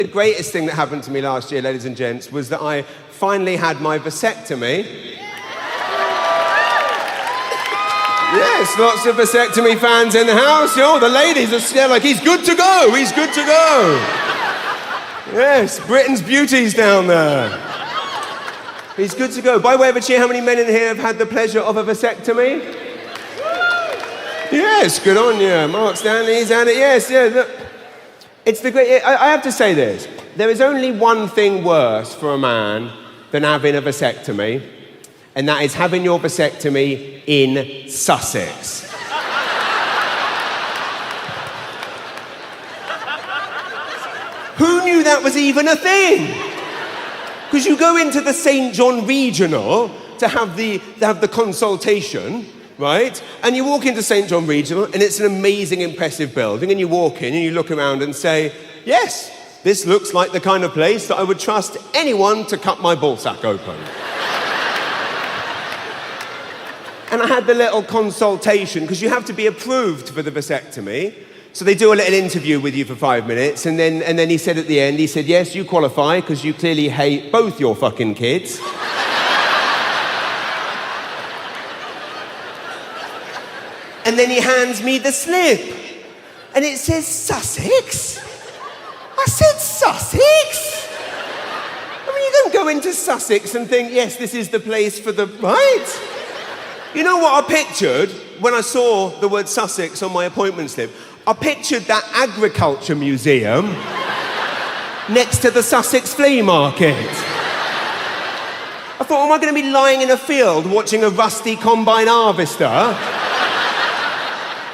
The greatest thing that happened to me last year, ladies and gents, was that I finally had my vasectomy. Yes, lots of vasectomy fans in the house. Oh, the ladies are scared, like, he's good to go, he's good to go. Yes, Britain's beauties down there. He's good to go. By way of a cheer, how many men in here have had the pleasure of a vasectomy? Yes, good on you. Mark Stanley's had it, yes, yeah. Look. It's the great. I have to say this. There is only one thing worse for a man than having a vasectomy, and that is having your vasectomy in Sussex. Who knew that was even a thing? Because you go into the St. John Regional to have the consultation, right? And you walk into St. John Regional, and it's an amazing, impressive building, and you walk in and you look around and say, yes, this looks like the kind of place that I would trust anyone to cut my ballsack open. And I had the little consultation, because you have to be approved for the vasectomy. So they do a little interview with you for 5 minutes, and then he said at the end, he said, yes, you qualify, because you clearly hate both your fucking kids. And then he hands me the slip. And it says Sussex. I said, Sussex? I mean, you don't go into Sussex and think, yes, this is the place for the... Right? You know what I pictured when I saw the word Sussex on my appointment slip? I pictured that agriculture museum next to the Sussex flea market. I thought, am I going to be lying in a field watching a rusty combine harvester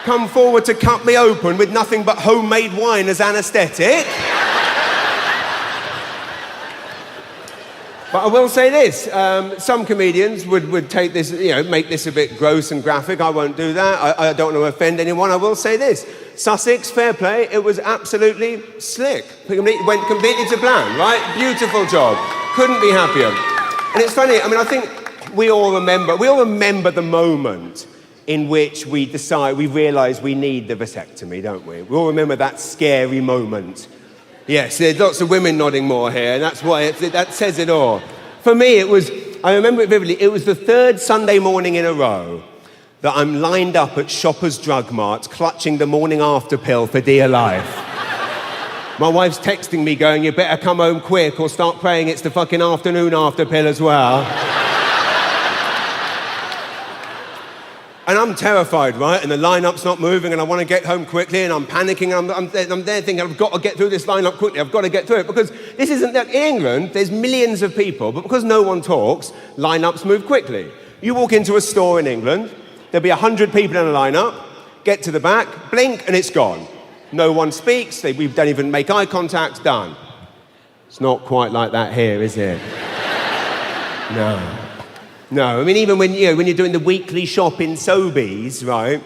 come forward to cut me open with nothing but homemade wine as anaesthetic? But I will say this, some comedians would take this, make this a bit gross and graphic. I won't do that. I don't want to offend anyone. I will say this. Sussex, fair play, it was absolutely slick. It went completely to plan, right? Beautiful job. Couldn't be happier. And it's funny, I mean, I think we all remember the moment in which we realise we need the vasectomy, don't we? We all remember that scary moment. Yes, there's lots of women nodding more here, and that's why that says it all. For me, I remember it vividly, it was the third Sunday morning in a row that I'm lined up at Shoppers Drug Mart, clutching the morning after pill for dear life. My wife's texting me going, you better come home quick or start praying it's the fucking afternoon after pill as well. And I'm terrified, right? And the line-up's not moving, and I want to get home quickly, and I'm panicking, and I'm there thinking, I've got to get through this line-up quickly, I've got to get through it, because this isn't like England, there's millions of people, but because no one talks, line-ups move quickly. You walk into a store in England, there'll be 100 people in a line-up, get to the back, blink, and it's gone. No one speaks, we don't even make eye contact, done. It's not quite like that here, is it? No, I mean, even when you're doing the weekly shop in Sobeys, right?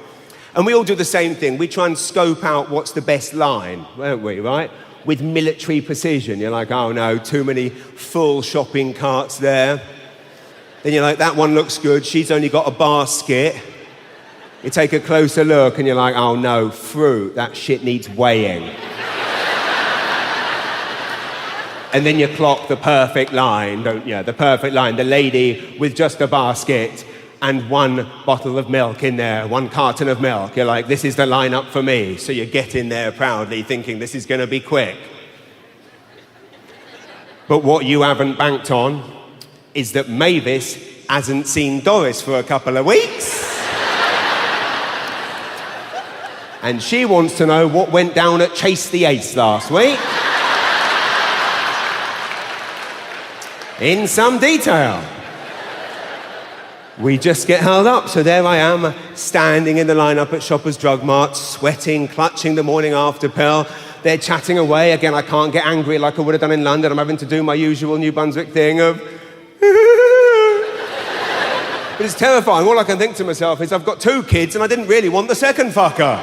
And we all do the same thing. We try and scope out what's the best line, don't we, right? With military precision. You're like, oh no, too many full shopping carts there. Then you're like, that one looks good. She's only got a basket. You take a closer look and you're like, oh no, fruit. That shit needs weighing. And then you clock the perfect line, don't you? The perfect line, the lady with just a basket and one bottle of milk in there, one carton of milk. You're like, this is the lineup for me. So you get in there proudly thinking this is going to be quick. But what you haven't banked on is that Mavis hasn't seen Doris for a couple of weeks. And she wants to know what went down at Chase the Ace last week. In some detail. We just get held up. So there I am, standing in the lineup at Shoppers Drug Mart, sweating, clutching the morning after pill. They're chatting away. Again, I can't get angry like I would have done in London. I'm having to do my usual New Brunswick thing of... But it's terrifying. All I can think to myself is I've got 2 kids and I didn't really want the second fucker.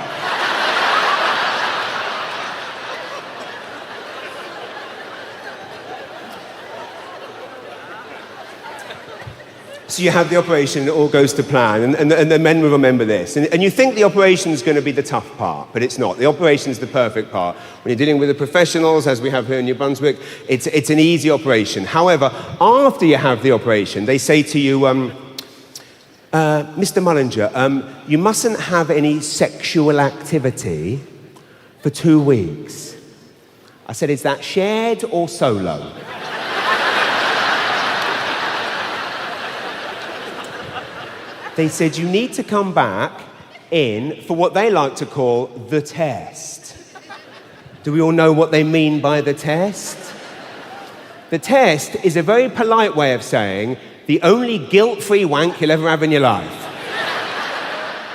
So you have the operation, it all goes to plan, and the men will remember this. And you think the operation's going to be the tough part, but it's not. The operation's the perfect part. When you're dealing with the professionals, as we have here in New Brunswick, it's an easy operation. However, after you have the operation, they say to you, Mr. Mullinger, you mustn't have any sexual activity for 2 weeks. I said, is that shared or solo? They said, you need to come back in for what they like to call the test. Do we all know what they mean by the test? The test is a very polite way of saying the only guilt-free wank you'll ever have in your life.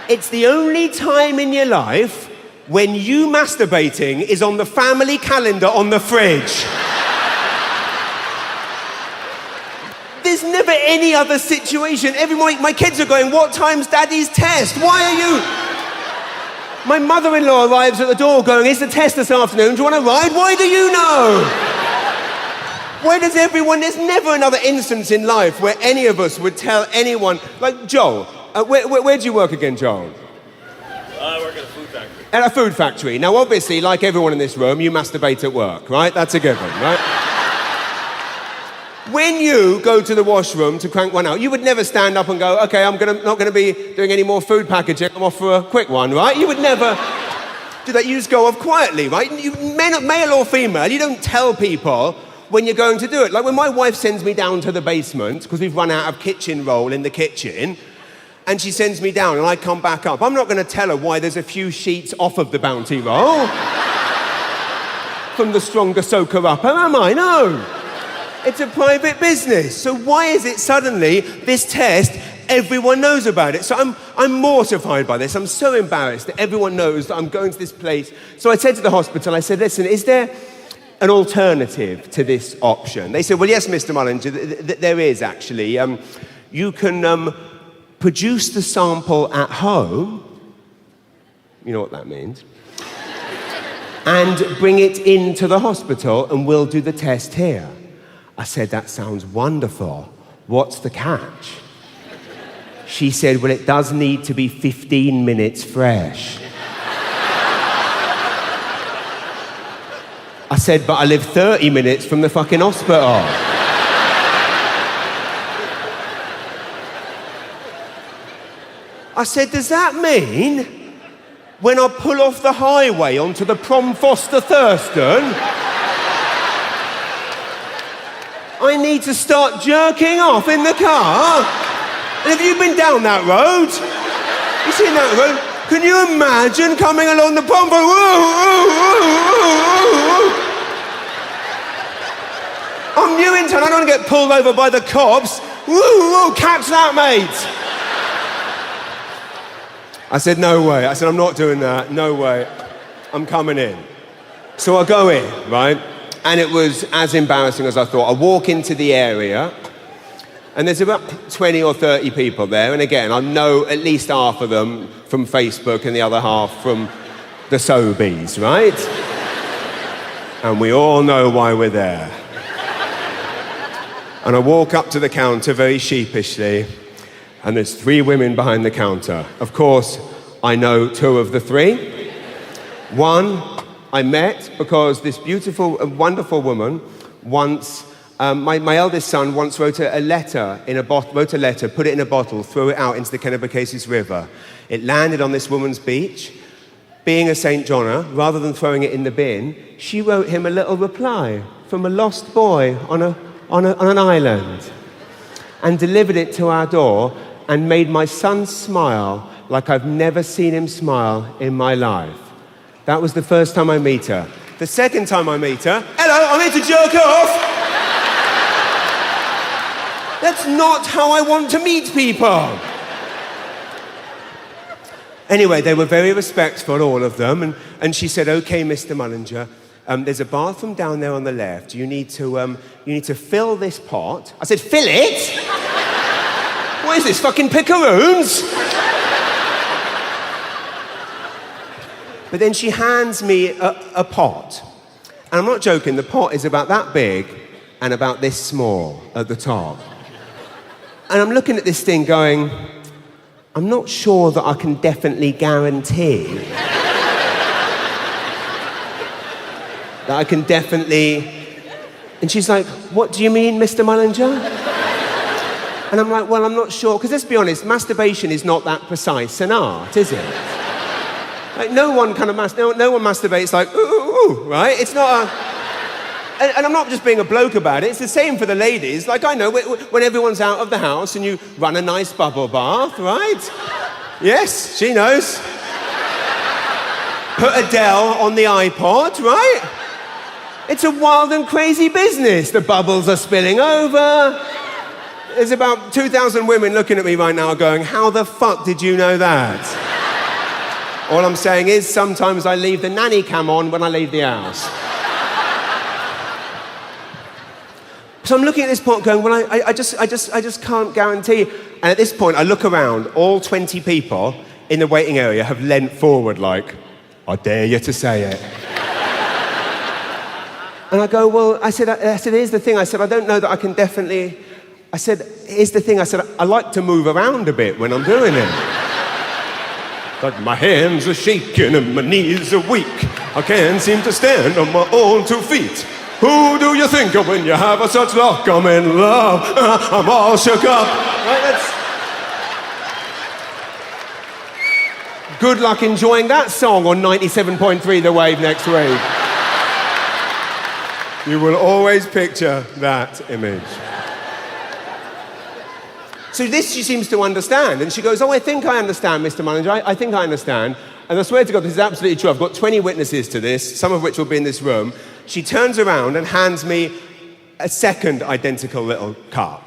It's the only time in your life when you masturbating is on the family calendar on the fridge. There's never any other situation. My kids are going, what time's Daddy's test? Why are you... My mother-in-law arrives at the door going, it's the test this afternoon, do you want to ride? Why do you know? Why does everyone... There's never another instance in life where any of us would tell anyone... Like, Joel, where do you work again, Joel? I work at a food factory. At a food factory. Now, obviously, like everyone in this room, you masturbate at work, right? That's a given, right? When you go to the washroom to crank one out, you would never stand up and go, okay, I'm not going to be doing any more food packaging, I'm off for a quick one, right? You would never do that. You just go off quietly, right? Male or female, you don't tell people when you're going to do it. Like when my wife sends me down to the basement, because we've run out of kitchen roll in the kitchen, and she sends me down and I come back up, I'm not going to tell her why there's a few sheets off of the Bounty roll from the stronger soaker upper, am I? No. It's a private business. So why is it suddenly this test, everyone knows about it? So I'm mortified by this. I'm so embarrassed that everyone knows that I'm going to this place. So I said to the hospital, I said, listen, is there an alternative to this option? They said, well, yes, Mr. Mullinger, there is actually. You can produce the sample at home. You know what that means. And bring it into the hospital and we'll do the test here. I said, that sounds wonderful. What's the catch? She said, well, it does need to be 15 minutes fresh. I said, but I live 30 minutes from the fucking hospital. I said, does that mean when I pull off the highway onto the Prom Foster Thurston, I need to start jerking off in the car? And have you been down that road? You seen that road? Can you imagine coming along the prom? I'm new in town, I don't want to get pulled over by the cops. Catch that, mate. I said, no way. I said, I'm not doing that. No way. I'm coming in. So I go in, right? And it was as embarrassing as I thought. I walk into the area, and there's about 20 or 30 people there. And again, I know at least half of them from Facebook and the other half from the Sobeys, right? And we all know why we're there. And I walk up to the counter very sheepishly, and there's 3 women behind the counter. Of course, I know 2 of the 3. One I met because this beautiful, wonderful woman once, my eldest son once wrote a letter, put it in a bottle, threw it out into the Kennebecasis River. It landed on this woman's beach. Being a St. Johnner, rather than throwing it in the bin, she wrote him a little reply from a lost boy on an island and delivered it to our door and made my son smile like I've never seen him smile in my life. That was the first time I meet her. The second time I meet her, hello, I'm here to jerk off. That's not how I want to meet people. Anyway, they were very respectful, all of them, and she said, okay, Mr. Mullinger, there's a bathroom down there on the left. You need to fill this pot. I said, fill it? What is this, fucking picaroons? But then she hands me a pot. And I'm not joking, the pot is about that big and about this small at the top. And I'm looking at this thing going, I'm not sure that I can definitely guarantee that I can definitely... And she's like, what do you mean, Mr. Mullinger? And I'm like, well, I'm not sure, because let's be honest, masturbation is not that precise an art, is it? Like, no one masturbates like, ooh, ooh, ooh, right? It's not a... And I'm not just being a bloke about it, it's the same for the ladies. Like, I know, when everyone's out of the house and you run a nice bubble bath, right? Yes, she knows. Put Adele on the iPod, right? It's a wild and crazy business. The bubbles are spilling over. There's about 2,000 women looking at me right now going, how the fuck did you know that? All I'm saying is, sometimes I leave the nanny cam on when I leave the house. So I'm looking at this pot going, well, I just can't guarantee. And at this point, I look around, all 20 people in the waiting area have leant forward like, I dare you to say it. And I go, well, I said, here's the thing. I said, I don't know that I can definitely... I said, here's the thing. I said, I like to move around a bit when I'm doing it. Like, my hands are shaking and my knees are weak. I can't seem to stand on my own 2 feet. Who do you think of when you have such luck? I'm in love. I'm all shook up. Right, that's... Good luck enjoying that song on 97.3 The Wave next week. You will always picture that image. So this she seems to understand, and she goes, oh, I think I understand, Mr. Mullinger, I think I understand. And I swear to God, this is absolutely true. I've got 20 witnesses to this, some of which will be in this room. She turns around and hands me a second identical little cup.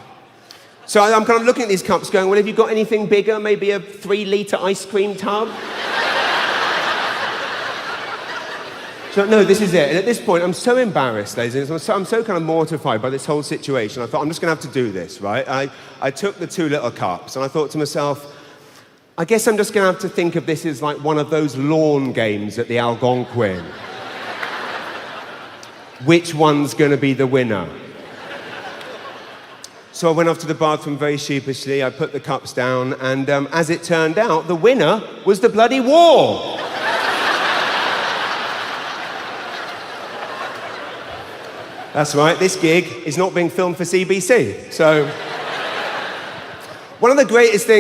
So I'm kind of looking at these cups going, well, have you got anything bigger? Maybe a 3-litre ice cream tub? So, no, this is it. And at this point, I'm so embarrassed, ladies and gentlemen. I'm so kind of mortified by this whole situation. I thought, I'm just going to have to do this, right? I took the 2 little cups, and I thought to myself, I guess I'm just going to have to think of this as like one of those lawn games at the Algonquin. Which one's going to be the winner? So I went off to the bathroom very sheepishly. I put the cups down, and as it turned out, the winner was the bloody war. That's right, this gig is not being filmed for CBC. So, one of the greatest things